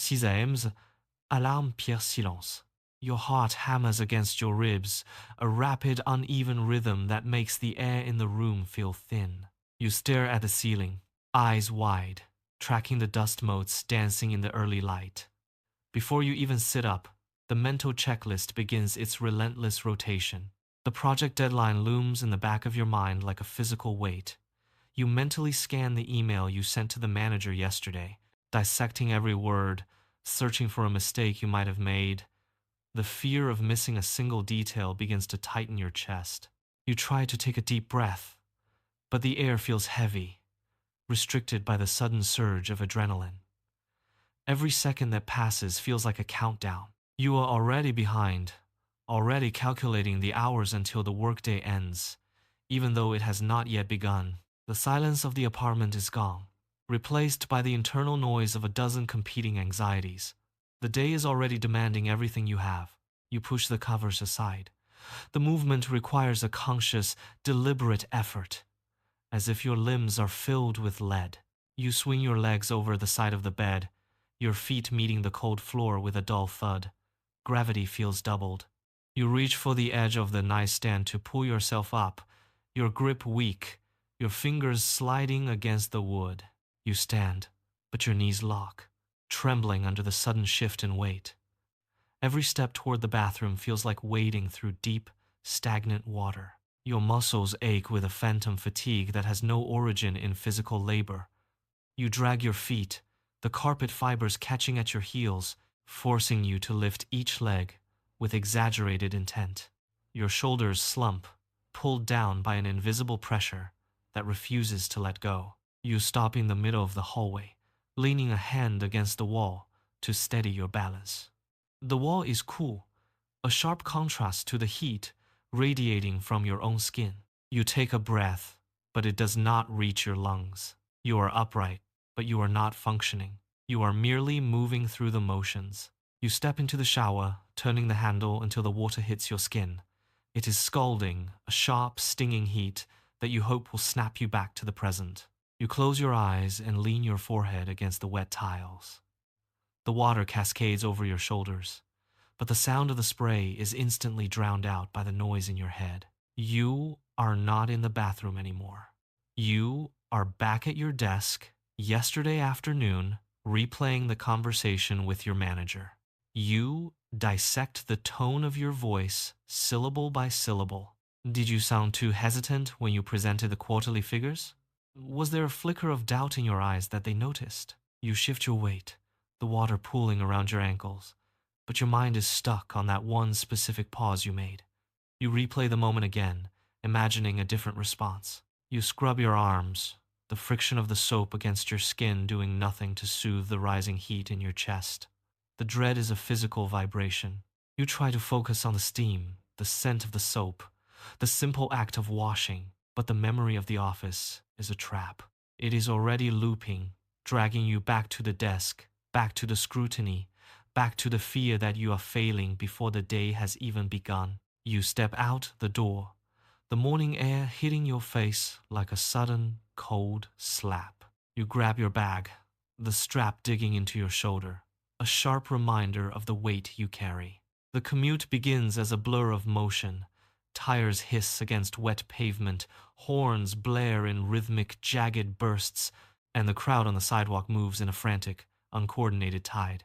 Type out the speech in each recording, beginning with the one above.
6 a.m. Alarme pierre silence. Your heart hammers against your ribs, a rapid, uneven rhythm that makes the air in the room feel thin. You stare at the ceiling, eyes wide, tracking the dust motes dancing in the early light. Before you even sit up, the mental checklist begins its relentless rotation. The project deadline looms in the back of your mind like a physical weight. You mentally scan the email you sent to the manager yesterday, dissecting every word, searching for a mistake you might have made. The fear of missing a single detail begins to tighten your chest. You try to take a deep breath, but the air feels heavy, restricted by the sudden surge of adrenaline. Every second that passes feels like a countdown. You are already behind, already calculating the hours until the workday ends, even though it has not yet begun. The silence of the apartment is gone, replaced by the internal noise of a dozen competing anxieties. The day is already demanding everything you have. You push the covers aside. The movement requires a conscious, deliberate effort, as if your limbs are filled with lead. You swing your legs over the side of the bed, your feet meeting the cold floor with a dull thud. Gravity feels doubled. You reach for the edge of the nightstand to pull yourself up, your grip weak, your fingers sliding against the wood. You stand, but your knees lock, trembling under the sudden shift in weight. Every step toward the bathroom feels like wading through deep, stagnant water. Your muscles ache with a phantom fatigue that has no origin in physical labor. You drag your feet, the carpet fibers catching at your heels, forcing you to lift each leg with exaggerated intent. Your shoulders slump, pulled down by an invisible pressure that refuses to let go. You stop in the middle of the hallway, leaning a hand against the wall to steady your balance. The wall is cool, a sharp contrast to the heat radiating from your own skin. You take a breath, but it does not reach your lungs. You are upright, but you are not functioning. You are merely moving through the motions. You step into the shower, turning the handle until the water hits your skin. It is scalding, a sharp, stinging heat that you hope will snap you back to the present. You close your eyes and lean your forehead against the wet tiles. The water cascades over your shoulders, but the sound of the spray is instantly drowned out by the noise in your head. You are not in the bathroom anymore. You are back at your desk yesterday afternoon, replaying the conversation with your manager. You dissect the tone of your voice, syllable by syllable. Did you sound too hesitant when you presented the quarterly figures? Was there a flicker of doubt in your eyes that they noticed? You shift your weight, the water pooling around your ankles, but your mind is stuck on that one specific pause you made. You replay the moment again, imagining a different response. You scrub your arms, the friction of the soap against your skin doing nothing to soothe the rising heat in your chest. The dread is a physical vibration. You try to focus on the steam, the scent of the soap, the simple act of washing, but the memory of the office is a trap. It is already looping, dragging you back to the desk, back to the scrutiny, back to the fear that you are failing before the day has even begun. You step out the door, the morning air hitting your face like a sudden, cold slap. You grab your bag, the strap digging into your shoulder, a sharp reminder of the weight you carry. The commute begins as a blur of motion. Tires hiss against wet pavement, horns blare in rhythmic, jagged bursts, and the crowd on the sidewalk moves in a frantic, uncoordinated tide.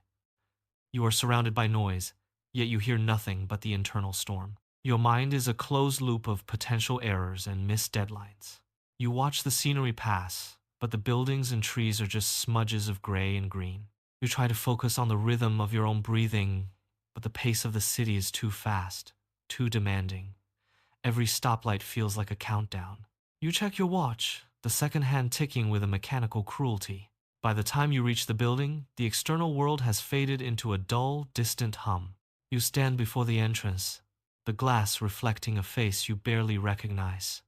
You are surrounded by noise, yet you hear nothing but the internal storm. Your mind is a closed loop of potential errors and missed deadlines. You watch the scenery pass, but the buildings and trees are just smudges of gray and green. You try to focus on the rhythm of your own breathing, but the pace of the city is too fast, too demanding. Every stoplight feels like a countdown. You check your watch, the second hand ticking with a mechanical cruelty. By the time you reach the building, the external world has faded into a dull, distant hum. You stand before the entrance, the glass reflecting a face you barely recognize.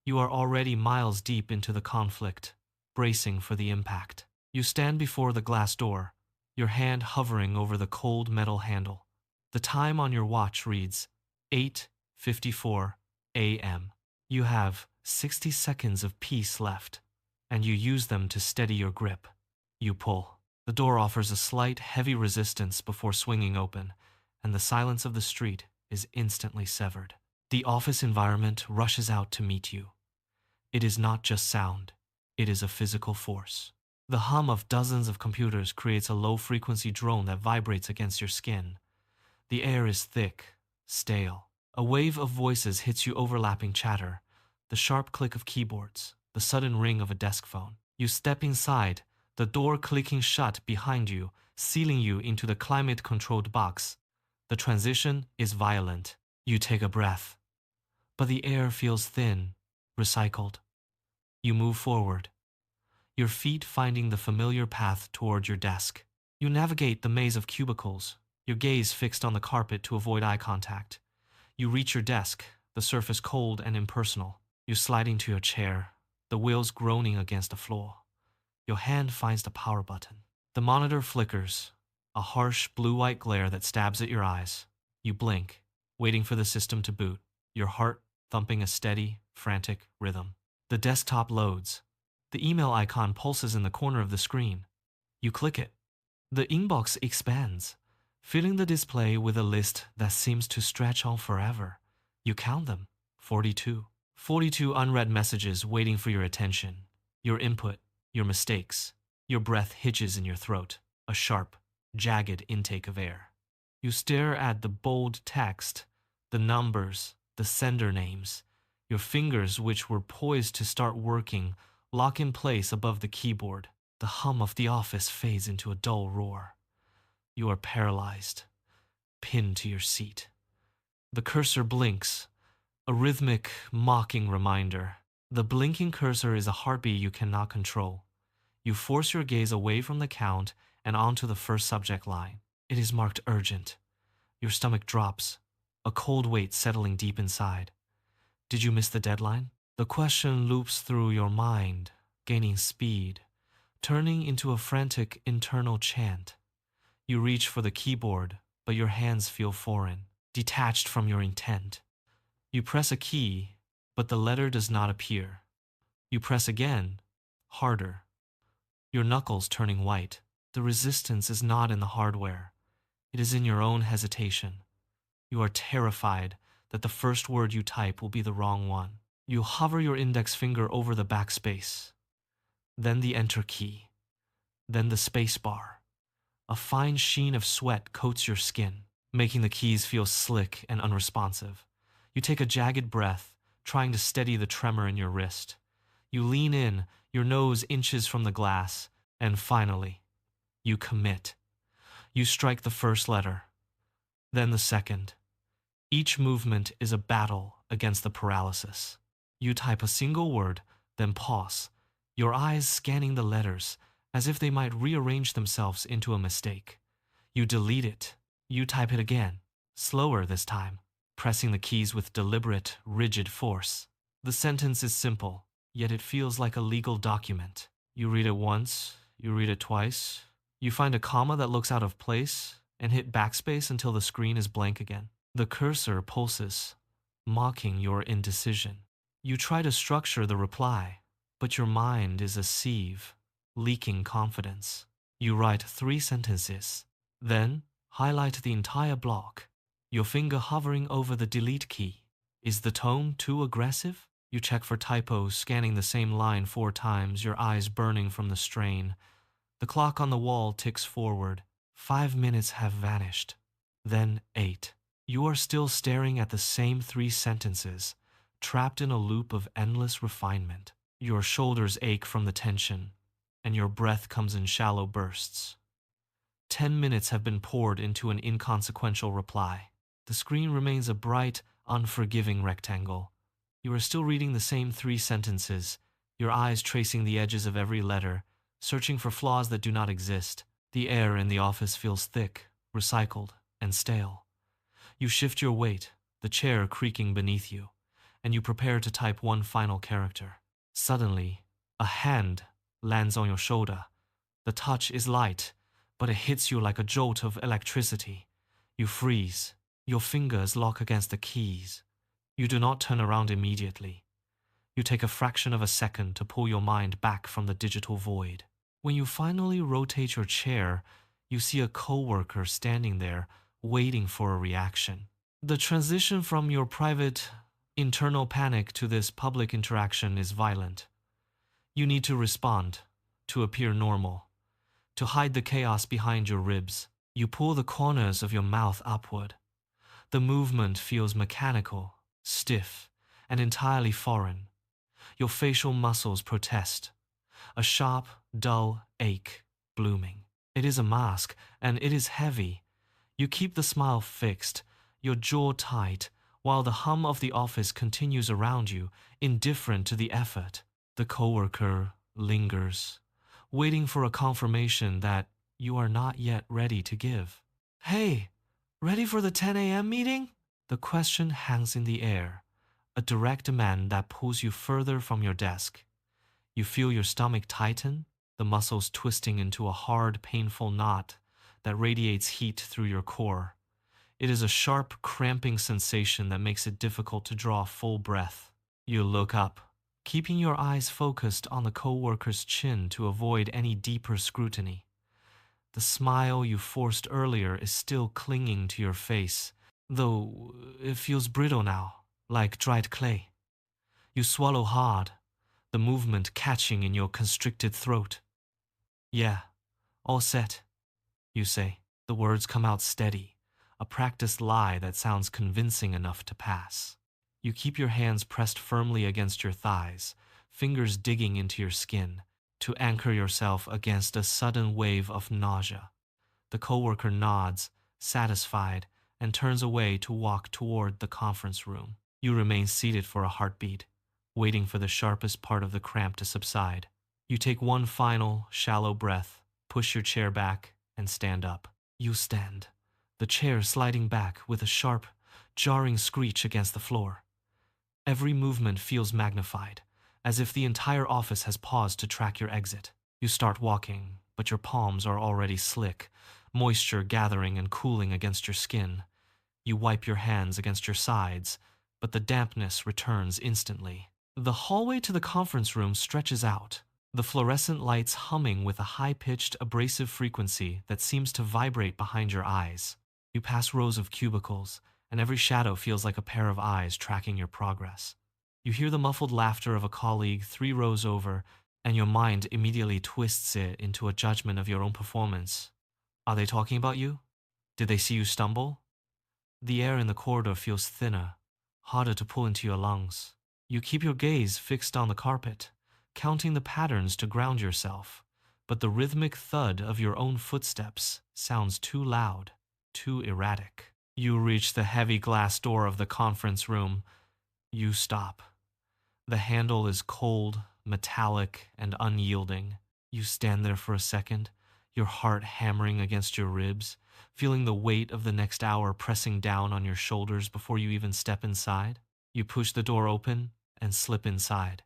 You are already miles deep into the conflict, bracing for the impact. You stand before the glass door, your hand hovering over the cold metal handle. The time on your watch reads 8:54 a.m. You have 60 seconds of peace left, and you use them to steady your grip. You pull. The door offers a slight, heavy resistance before swinging open, and the silence of the street is instantly severed. The office environment rushes out to meet you. It is not just sound, it is a physical force. The hum of dozens of computers creates a low-frequency drone that vibrates against your skin. The air is thick, stale. A wave of voices hits you, overlapping chatter, the sharp click of keyboards, the sudden ring of a desk phone. You step inside, the door clicking shut behind you, sealing you into the climate-controlled box. The transition is violent. You take a breath, but the air feels thin, recycled. You move forward, your feet finding the familiar path toward your desk. You navigate the maze of cubicles, your gaze fixed on the carpet to avoid eye contact. You reach your desk, the surface cold and impersonal. You slide into your chair, the wheels groaning against the floor. Your hand finds the power button. The monitor flickers, a harsh blue-white glare that stabs at your eyes. You blink, waiting for the system to boot, your heart thumping a steady, frantic rhythm. The desktop loads. The email icon pulses in the corner of the screen. You click it. The inbox expands, filling the display with a list that seems to stretch on forever. You count them. 42. 42 unread messages waiting for your attention. Your input, your mistakes. Your breath hitches in your throat, a sharp, jagged intake of air. You stare at the bold text, the numbers, the sender names. Your fingers, which were poised to start working, lock in place above the keyboard. The hum of the office fades into a dull roar. You are paralyzed, pinned to your seat. The cursor blinks, a rhythmic, mocking reminder. The blinking cursor is a heartbeat you cannot control. You force your gaze away from the count and onto the first subject line. It is marked urgent. Your stomach drops, a cold weight settling deep inside. Did you miss the deadline? The question loops through your mind, gaining speed, turning into a frantic internal chant. You reach for the keyboard, but your hands feel foreign, detached from your intent. You press a key, but the letter does not appear. You press again, harder, your knuckles turning white. The resistance is not in the hardware. It is in your own hesitation. You are terrified that the first word you type will be the wrong one. You hover your index finger over the backspace, then the enter key, then the space bar. A fine sheen of sweat coats your skin, making the keys feel slick and unresponsive. You take a jagged breath, trying to steady the tremor in your wrist. You lean in, your nose inches from the glass, and finally, you commit. You strike the first letter, then the second. Each movement is a battle against the paralysis. You type a single word, then pause, your eyes scanning the letters as if they might rearrange themselves into a mistake. You delete it. You type it again, slower this time, pressing the keys with deliberate, rigid force. The sentence is simple, yet it feels like a legal document. You read it once, you read it twice. You find a comma that looks out of place and hit backspace until the screen is blank again. The cursor pulses, mocking your indecision. You try to structure the reply, but your mind is a sieve, leaking confidence. You write 3 sentences, then highlight the entire block, your finger hovering over the delete key. Is the tone too aggressive? You check for typos, scanning the same line 4 times, your eyes burning from the strain. The clock on the wall ticks forward. 5 minutes have vanished. Then 8. You are still staring at the same 3 sentences, trapped in a loop of endless refinement. Your shoulders ache from the tension, and your breath comes in shallow bursts. 10 minutes have been poured into an inconsequential reply. The screen remains a bright, unforgiving rectangle. You are still reading the same 3 sentences, your eyes tracing the edges of every letter, searching for flaws that do not exist. The air in the office feels thick, recycled, and stale. You shift your weight, the chair creaking beneath you, and you prepare to type one final character. Suddenly, a hand lands on your shoulder. The touch is light, but it hits you like a jolt of electricity. You freeze. Your fingers lock against the keys. You do not turn around immediately. You take a fraction of a second to pull your mind back from the digital void. When you finally rotate your chair, you see a coworker standing there waiting for a reaction. The transition from your private internal panic to this public interaction is violent. You need to respond, to appear normal, to hide the chaos behind your ribs. You pull the corners of your mouth upward. The movement feels mechanical, stiff, and entirely foreign. Your facial muscles protest. A sharp, dull ache blooming. It is a mask, and it is heavy. You keep the smile fixed, your jaw tight, while the hum of the office continues around you, indifferent to the effort. The coworker lingers, waiting for a confirmation that you are not yet ready to give. Hey, ready for the 10 a.m. meeting? The question hangs in the air, a direct demand that pulls you further from your desk. You feel your stomach tighten, the muscles twisting into a hard, painful knot that radiates heat through your core. It is a sharp, cramping sensation that makes it difficult to draw a full breath. You look up, keeping your eyes focused on the coworker's chin to avoid any deeper scrutiny. The smile you forced earlier is still clinging to your face, though it feels brittle now, like dried clay. You swallow hard, the movement catching in your constricted throat. Yeah, all set, you say. The words come out steady, a practiced lie that sounds convincing enough to pass. You keep your hands pressed firmly against your thighs, fingers digging into your skin, to anchor yourself against a sudden wave of nausea. The coworker nods, satisfied, and turns away to walk toward the conference room. You remain seated for a heartbeat, waiting for the sharpest part of the cramp to subside. You take one final, shallow breath, push your chair back, and stand up. You stand, the chair sliding back with a sharp, jarring screech against the floor. Every movement feels magnified, as if the entire office has paused to track your exit. You start walking, but your palms are already slick, moisture gathering and cooling against your skin. You wipe your hands against your sides, but the dampness returns instantly. The hallway to the conference room stretches out, the fluorescent lights humming with a high-pitched, abrasive frequency that seems to vibrate behind your eyes. You pass rows of cubicles, and every shadow feels like a pair of eyes tracking your progress. You hear the muffled laughter of a colleague 3 rows over, and your mind immediately twists it into a judgment of your own performance. Are they talking about you? Did they see you stumble? The air in the corridor feels thinner, harder to pull into your lungs. You keep your gaze fixed on the carpet, counting the patterns to ground yourself, but the rhythmic thud of your own footsteps sounds too loud, too erratic. You reach the heavy glass door of the conference room. You stop. The handle is cold, metallic, and unyielding. You stand there for a second, your heart hammering against your ribs, feeling the weight of the next hour pressing down on your shoulders before you even step inside. You push the door open and slip inside.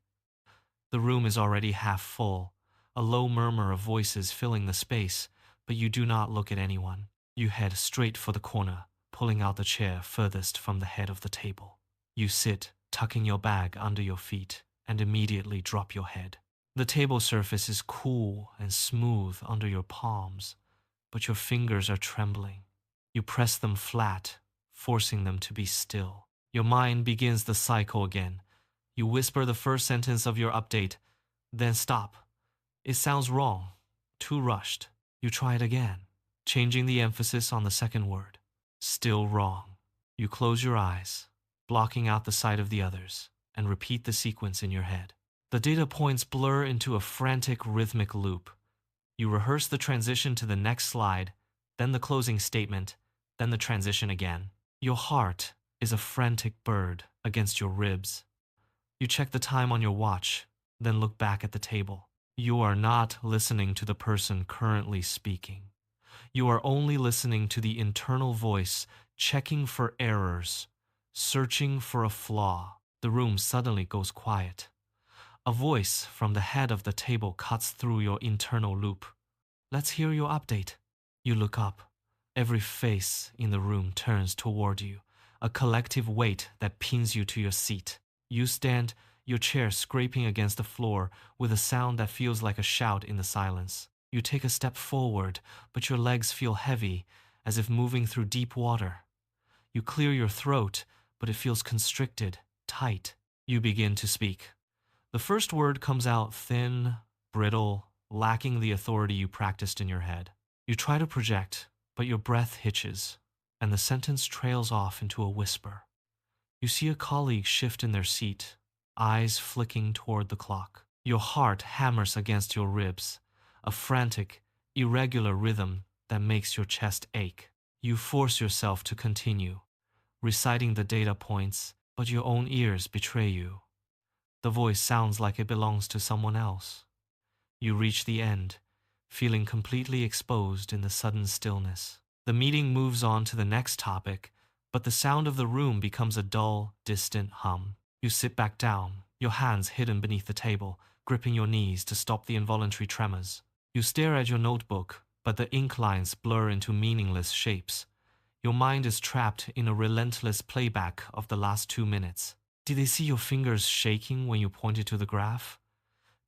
The room is already half full, a low murmur of voices filling the space, but you do not look at anyone. You head straight for the corner, pulling out the chair furthest from the head of the table. You sit, tucking your bag under your feet, and immediately drop your head. The table surface is cool and smooth under your palms, but your fingers are trembling. You press them flat, forcing them to be still. Your mind begins the cycle again. You whisper the first sentence of your update, then stop. It sounds wrong, too rushed. You try it again, changing the emphasis on the second word. Still wrong. You close your eyes, blocking out the sight of the others, and repeat the sequence in your head. The data points blur into a frantic rhythmic loop. You rehearse the transition to the next slide, then the closing statement, then the transition again. Your heart is a frantic bird against your ribs. You check the time on your watch, then look back at the table. You are not listening to the person currently speaking. You are only listening to the internal voice checking for errors, searching for a flaw. The room suddenly goes quiet. A voice from the head of the table cuts through your internal loop. Let's hear your update. You look up. Every face in the room turns toward you, a collective weight that pins you to your seat. You stand, your chair scraping against the floor with a sound that feels like a shout in the silence. You take a step forward, but your legs feel heavy, as if moving through deep water. You clear your throat, but it feels constricted, tight. You begin to speak. The first word comes out thin, brittle, lacking the authority you practiced in your head. You try to project, but your breath hitches, and the sentence trails off into a whisper. You see a colleague shift in their seat, eyes flicking toward the clock. Your heart hammers against your ribs, a frantic, irregular rhythm that makes your chest ache. You force yourself to continue, reciting the data points, but your own ears betray you. The voice sounds like it belongs to someone else. You reach the end, feeling completely exposed in the sudden stillness. The meeting moves on to the next topic, but the sound of the room becomes a dull, distant hum. You sit back down, your hands hidden beneath the table, gripping your knees to stop the involuntary tremors. You stare at your notebook, but the ink lines blur into meaningless shapes. Your mind is trapped in a relentless playback of the last 2 minutes. Did they see your fingers shaking when you pointed to the graph?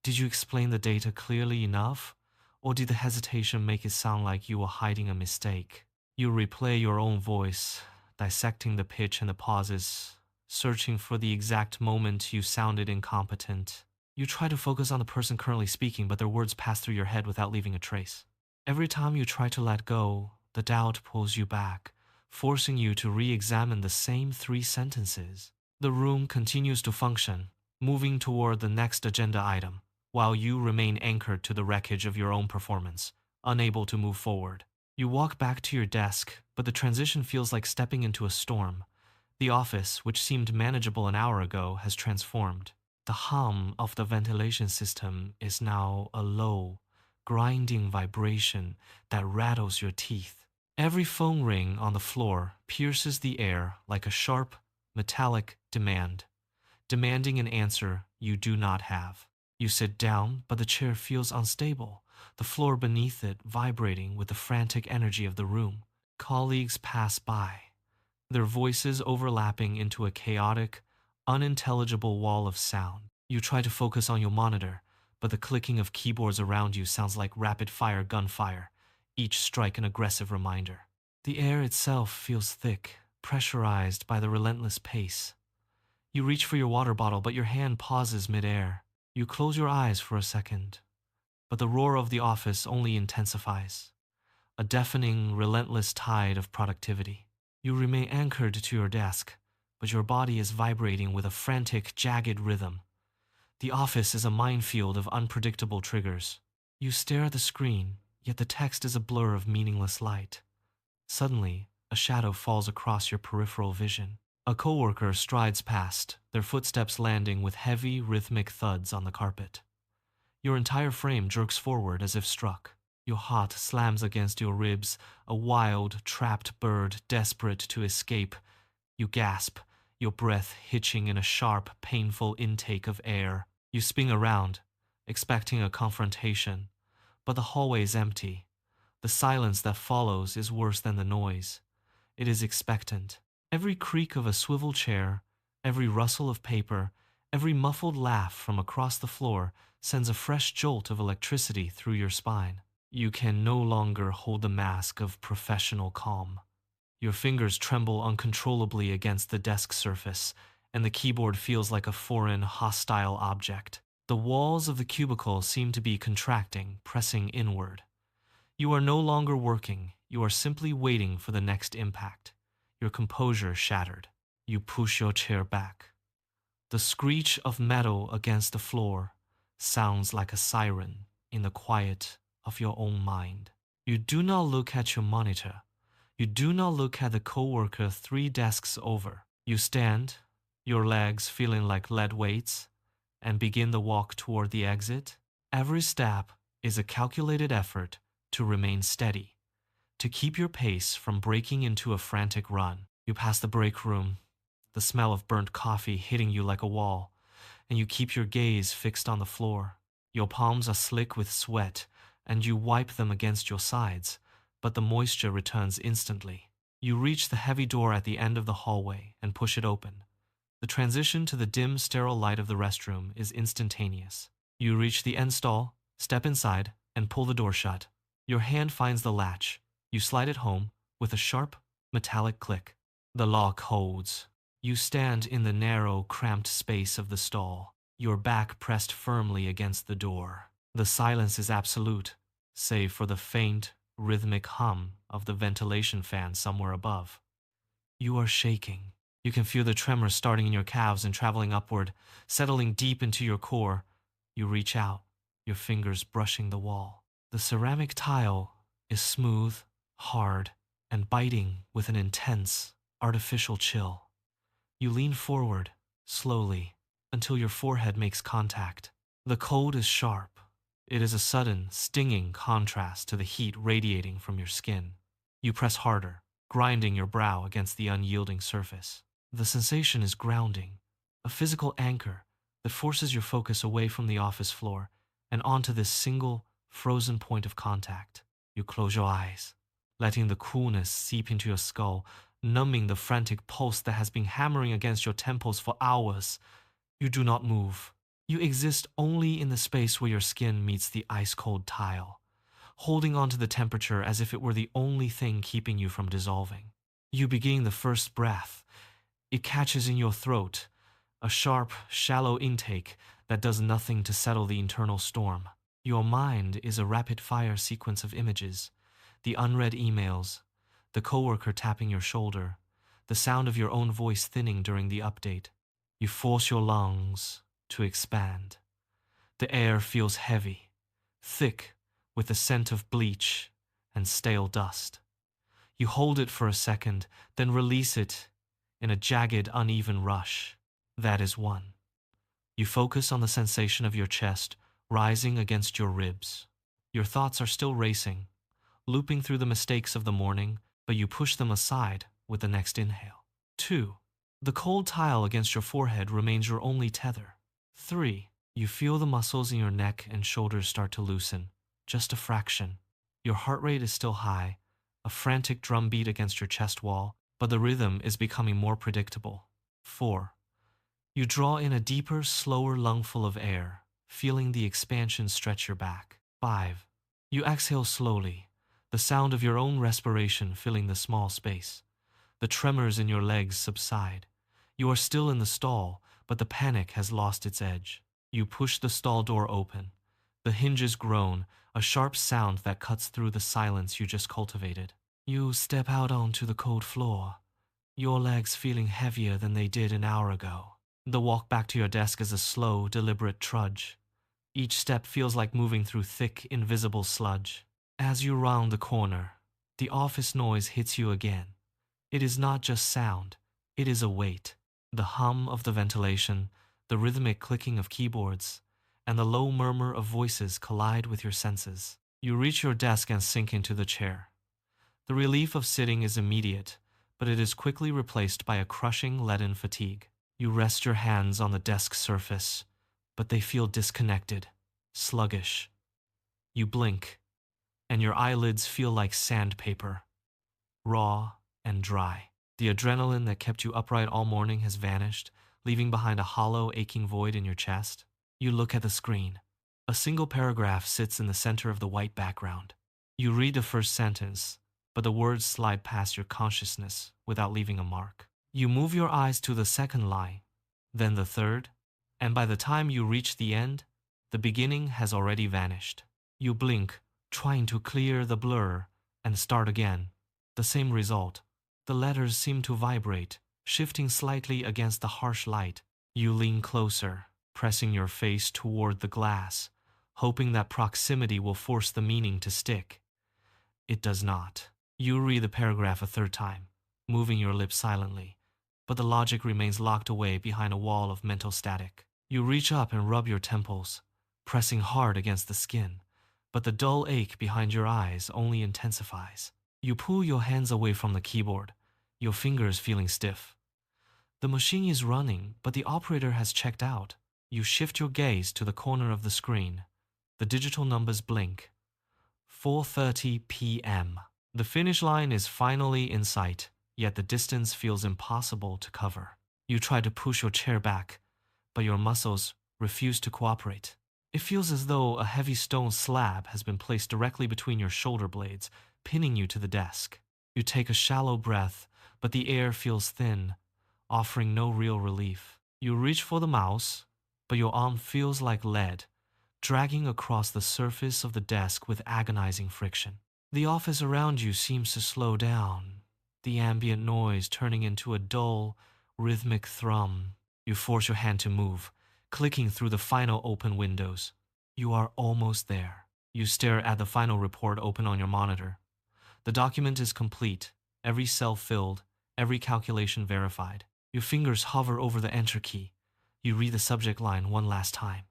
Did you explain the data clearly enough? Or did the hesitation make it sound like you were hiding a mistake? You replay your own voice, dissecting the pitch and the pauses, searching for the exact moment you sounded incompetent. You try to focus on the person currently speaking, but their words pass through your head without leaving a trace. Every time you try to let go, the doubt pulls you back, forcing you to re-examine the same 3 sentences. The room continues to function, moving toward the next agenda item, while you remain anchored to the wreckage of your own performance, unable to move forward. You walk back to your desk, but the transition feels like stepping into a storm. The office, which seemed manageable an hour ago, has transformed. The hum of the ventilation system is now a low, grinding vibration that rattles your teeth. Every phone ring on the floor pierces the air like a sharp, metallic demand, demanding an answer you do not have. You sit down, but the chair feels unstable, the floor beneath it vibrating with the frantic energy of the room. Colleagues pass by, their voices overlapping into a chaotic, unintelligible wall of sound. You try to focus on your monitor, but the clicking of keyboards around you sounds like rapid-fire gunfire, each strike an aggressive reminder. The air itself feels thick, pressurized by the relentless pace. You reach for your water bottle, but your hand pauses mid-air. You close your eyes for a second, but the roar of the office only intensifies, a deafening, relentless tide of productivity. You remain anchored to your desk, but your body is vibrating with a frantic, jagged rhythm. The office is a minefield of unpredictable triggers. You stare at the screen, yet the text is a blur of meaningless light. Suddenly, a shadow falls across your peripheral vision. A coworker strides past, their footsteps landing with heavy, rhythmic thuds on the carpet. Your entire frame jerks forward as if struck. Your heart slams against your ribs, a wild, trapped bird desperate to escape. You gasp, your breath hitching in a sharp, painful intake of air. You spin around, expecting a confrontation, but the hallway is empty. The silence that follows is worse than the noise. It is expectant. Every creak of a swivel chair, every rustle of paper, every muffled laugh from across the floor sends a fresh jolt of electricity through your spine. You can no longer hold the mask of professional calm. Your fingers tremble uncontrollably against the desk surface, and the keyboard feels like a foreign, hostile object. The walls of the cubicle seem to be contracting, pressing inward. You are no longer working, you are simply waiting for the next impact. Your composure shattered. You push your chair back. The screech of metal against the floor sounds like a siren in the quiet of your own mind. You do not look at your monitor. You do not look at the coworker 3 desks over. You stand, your legs feeling like lead weights, and begin the walk toward the exit. Every step is a calculated effort to remain steady, to keep your pace from breaking into a frantic run. You pass the break room, the smell of burnt coffee hitting you like a wall, and you keep your gaze fixed on the floor. Your palms are slick with sweat, and you wipe them against your sides, but the moisture returns instantly. You reach the heavy door at the end of the hallway and push it open. The transition to the dim, sterile light of the restroom is instantaneous. You reach the end stall, step inside, and pull the door shut. Your hand finds the latch. You slide it home with a sharp, metallic click. The lock holds. You stand in the narrow, cramped space of the stall, your back pressed firmly against the door. The silence is absolute, save for the faint, rhythmic hum of the ventilation fan somewhere above. You are shaking. You can feel the tremors starting in your calves and traveling upward, settling deep into your core. You reach out, your fingers brushing the wall. The ceramic tile is smooth, hard, and biting with an intense, artificial chill. You lean forward, slowly, until your forehead makes contact. The cold is sharp. It is a sudden, stinging contrast to the heat radiating from your skin. You press harder, grinding your brow against the unyielding surface. The sensation is grounding, a physical anchor that forces your focus away from the office floor and onto this single, frozen point of contact. You close your eyes, letting the coolness seep into your skull, numbing the frantic pulse that has been hammering against your temples for hours. You do not move. You exist only in the space where your skin meets the ice-cold tile, holding on to the temperature as if it were the only thing keeping you from dissolving. You begin the first breath. It catches in your throat, a sharp, shallow intake that does nothing to settle the internal storm. Your mind is a rapid-fire sequence of images, the unread emails, the coworker tapping your shoulder, the sound of your own voice thinning during the update. You force your lungs to expand. The air feels heavy, thick with the scent of bleach and stale dust. You hold it for a second, then release it in a jagged, uneven rush. That is one. You focus on the sensation of your chest rising against your ribs. Your thoughts are still racing, looping through the mistakes of the morning, but you push them aside with the next inhale. 2. The cold tile against your forehead remains your only tether. 3. You feel the muscles in your neck and shoulders start to loosen, just a fraction. Your heart rate is still high, a frantic drumbeat against your chest wall, but the rhythm is becoming more predictable. 4. You draw in a deeper, slower lungful of air, feeling the expansion stretch your back. 5. You exhale slowly, the sound of your own respiration filling the small space. The tremors in your legs subside. You are still in the stall, but the panic has lost its edge. You push the stall door open. The hinges groan, a sharp sound that cuts through the silence you just cultivated. You step out onto the cold floor, your legs feeling heavier than they did an hour ago. The walk back to your desk is a slow, deliberate trudge. Each step feels like moving through thick, invisible sludge. As you round the corner, the office noise hits you again. It is not just sound, it is a weight. The hum of the ventilation, the rhythmic clicking of keyboards, and the low murmur of voices collide with your senses. You reach your desk and sink into the chair. The relief of sitting is immediate, but it is quickly replaced by a crushing leaden fatigue. You rest your hands on the desk surface, but they feel disconnected, sluggish. You blink, and your eyelids feel like sandpaper, raw and dry. The adrenaline that kept you upright all morning has vanished, leaving behind a hollow, aching void in your chest. You look at the screen. A single paragraph sits in the center of the white background. You read the first sentence, but the words slide past your consciousness without leaving a mark. You move your eyes to the second line, then the third, and by the time you reach the end, the beginning has already vanished. You blink, trying to clear the blur, and start again. The same result. The letters seem to vibrate, shifting slightly against the harsh light. You lean closer, pressing your face toward the glass, hoping that proximity will force the meaning to stick. It does not. You read the paragraph a third time, moving your lips silently, but the logic remains locked away behind a wall of mental static. You reach up and rub your temples, pressing hard against the skin, but the dull ache behind your eyes only intensifies. You pull your hands away from the keyboard, your fingers feeling stiff. The machine is running, but the operator has checked out. You shift your gaze to the corner of the screen. The digital numbers blink. 4:30 p.m. The finish line is finally in sight, yet the distance feels impossible to cover. You try to push your chair back, but your muscles refuse to cooperate. It feels as though a heavy stone slab has been placed directly between your shoulder blades, pinning you to the desk. You take a shallow breath, but the air feels thin, offering no real relief. You reach for the mouse, but your arm feels like lead, dragging across the surface of the desk with agonizing friction. The office around you seems to slow down, the ambient noise turning into a dull, rhythmic thrum. You force your hand to move, clicking through the final open windows. You are almost there. You stare at the final report open on your monitor. The document is complete, every cell filled, every calculation verified. Your fingers hover over the enter key. You read the subject line one last time.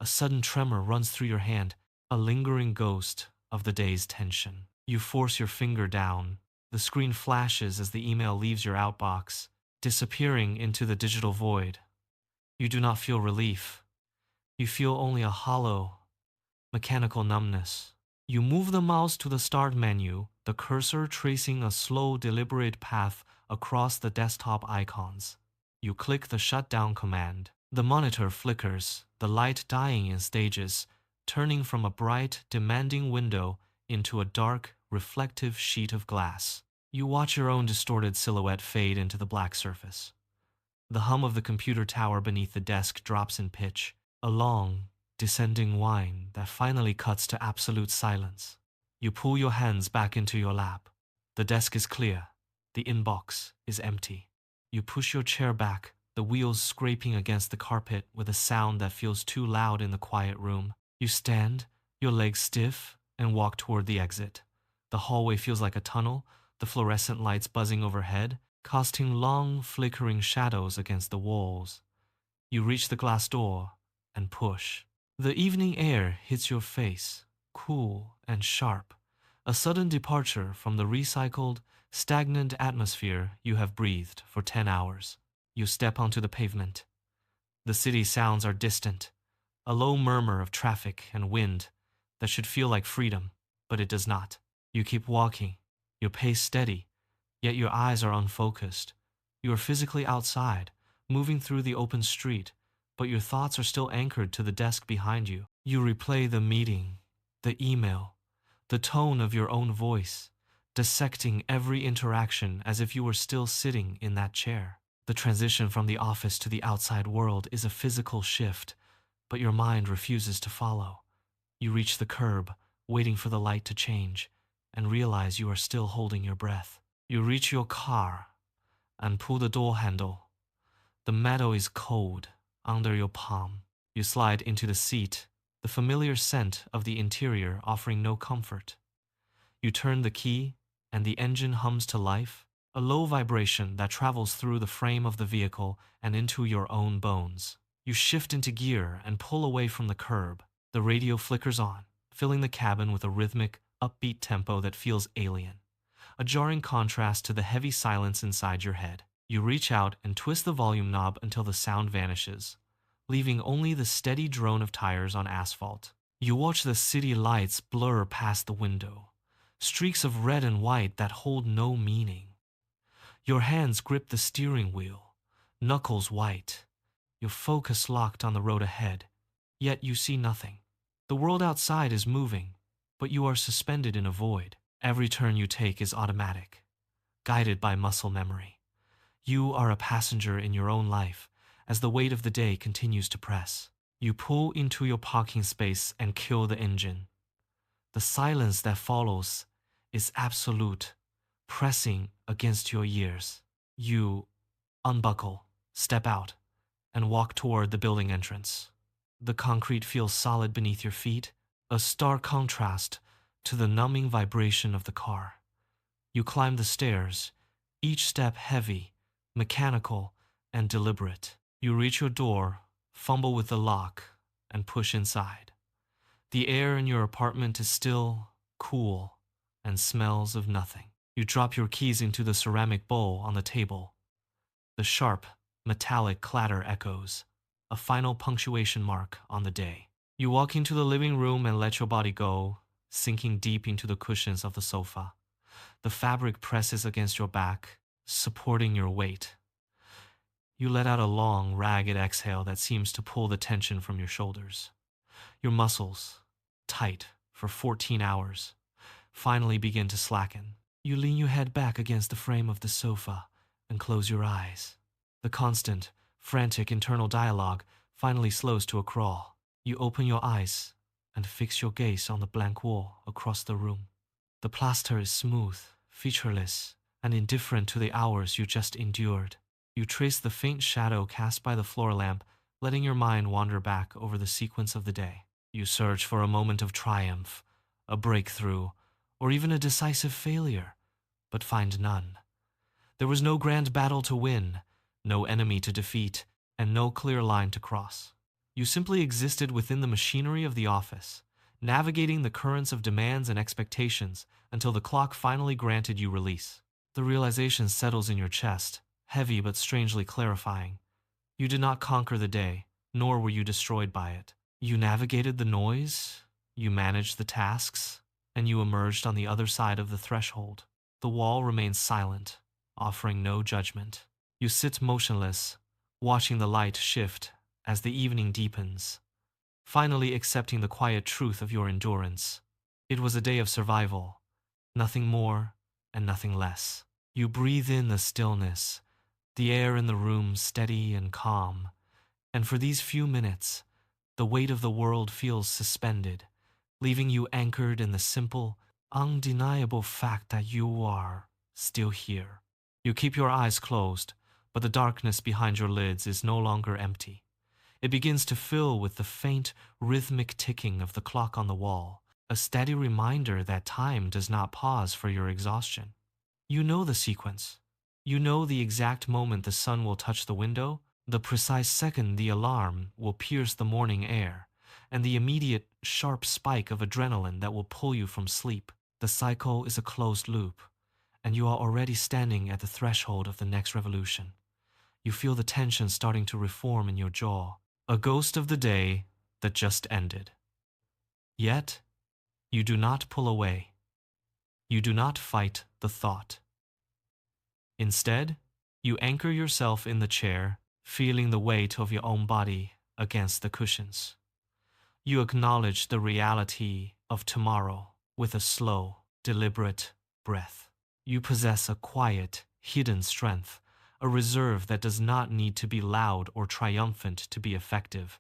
A sudden tremor runs through your hand, a lingering ghost of the day's tension. You force your finger down. The screen flashes as the email leaves your outbox, disappearing into the digital void. You do not feel relief. You feel only a hollow, mechanical numbness. You move the mouse to the start menu, the cursor tracing a slow, deliberate path across the desktop icons. You click the shutdown command. The monitor flickers, the light dying in stages, turning from a bright, demanding window into a dark, reflective sheet of glass. You watch your own distorted silhouette fade into the black surface. The hum of the computer tower beneath the desk drops in pitch, a long, descending whine that finally cuts to absolute silence. You pull your hands back into your lap. The desk is clear. The inbox is empty. You push your chair back, the wheels scraping against the carpet with a sound that feels too loud in the quiet room. You stand, your legs stiff, and walk toward the exit. The hallway feels like a tunnel, the fluorescent lights buzzing overhead, casting long, flickering shadows against the walls. You reach the glass door and push. The evening air hits your face, cool and sharp, a sudden departure from the recycled, stagnant atmosphere you have breathed for 10 hours. You step onto the pavement. The city sounds are distant, a low murmur of traffic and wind that should feel like freedom, but it does not. You keep walking, your pace steady, yet your eyes are unfocused. You are physically outside, moving through the open street, but your thoughts are still anchored to the desk behind you. You replay the meeting, the email, the tone of your own voice, dissecting every interaction as if you were still sitting in that chair. The transition from the office to the outside world is a physical shift, but your mind refuses to follow. You reach the curb, waiting for the light to change, and realize you are still holding your breath. You reach your car and pull the door handle. The metal is cold under your palm. You slide into the seat, the familiar scent of the interior offering no comfort. You turn the key, and the engine hums to life, a low vibration that travels through the frame of the vehicle and into your own bones. You shift into gear and pull away from the curb. The radio flickers on, filling the cabin with a rhythmic, upbeat tempo that feels alien, a jarring contrast to the heavy silence inside your head. You reach out and twist the volume knob until the sound vanishes, leaving only the steady drone of tires on asphalt. You watch the city lights blur past the window, streaks of red and white that hold no meaning. Your hands grip the steering wheel, knuckles white, your focus locked on the road ahead, yet you see nothing. The world outside is moving, but you are suspended in a void. Every turn you take is automatic, guided by muscle memory. You are a passenger in your own life as the weight of the day continues to press. You pull into your parking space and kill the engine. The silence that follows is absolute, pressing against your ears. You unbuckle, step out, and walk toward the building entrance. The concrete feels solid beneath your feet, a stark contrast to the numbing vibration of the car. You climb the stairs, each step heavy, mechanical, and deliberate. You reach your door, fumble with the lock, and push inside. The air in your apartment is still, cool, and smells of nothing. You drop your keys into the ceramic bowl on the table. The sharp, metallic clatter echoes, a final punctuation mark on the day. You walk into the living room and let your body go, sinking deep into the cushions of the sofa. The fabric presses against your back, supporting your weight. You let out a long, ragged exhale that seems to pull the tension from your shoulders. Your muscles, tight for 14 hours, finally begin to slacken. You lean your head back against the frame of the sofa and close your eyes. The constant, frantic internal dialogue finally slows to a crawl. You open your eyes and fix your gaze on the blank wall across the room. The plaster is smooth, featureless, and indifferent to the hours you just endured. You trace the faint shadow cast by the floor lamp, letting your mind wander back over the sequence of the day. You search for a moment of triumph, a breakthrough, or even a decisive failure, but find none. There was no grand battle to win, no enemy to defeat, and no clear line to cross. You simply existed within the machinery of the office, navigating the currents of demands and expectations until the clock finally granted you release. The realization settles in your chest, heavy but strangely clarifying. You did not conquer the day, nor were you destroyed by it. You navigated the noise, you managed the tasks, and you emerged on the other side of the threshold. The wall remains silent, offering no judgment. You sit motionless, watching the light shift as the evening deepens, finally accepting the quiet truth of your endurance. It was a day of survival, nothing more and nothing less. You breathe in the stillness, the air in the room steady and calm, and for these few minutes, the weight of the world feels suspended, leaving you anchored in the simple, undeniable fact that you are still here. You keep your eyes closed, but the darkness behind your lids is no longer empty. It begins to fill with the faint, rhythmic ticking of the clock on the wall, a steady reminder that time does not pause for your exhaustion. You know the sequence. You know the exact moment the sun will touch the window, the precise second the alarm will pierce the morning air, and the immediate, sharp spike of adrenaline that will pull you from sleep. The cycle is a closed loop, and you are already standing at the threshold of the next revolution. You feel the tension starting to reform in your jaw, a ghost of the day that just ended. Yet, you do not pull away. You do not fight the thought. Instead, you anchor yourself in the chair, feeling the weight of your own body against the cushions. You acknowledge the reality of tomorrow with a slow, deliberate breath. You possess a quiet, hidden strength, a reserve that does not need to be loud or triumphant to be effective.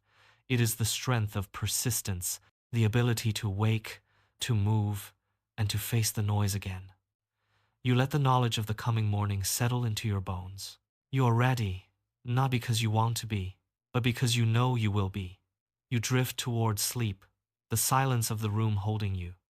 It is the strength of persistence, the ability to wake, to move, and to face the noise again. You let the knowledge of the coming morning settle into your bones. You are ready, not because you want to be, but because you know you will be. You drift towards sleep, the silence of the room holding you.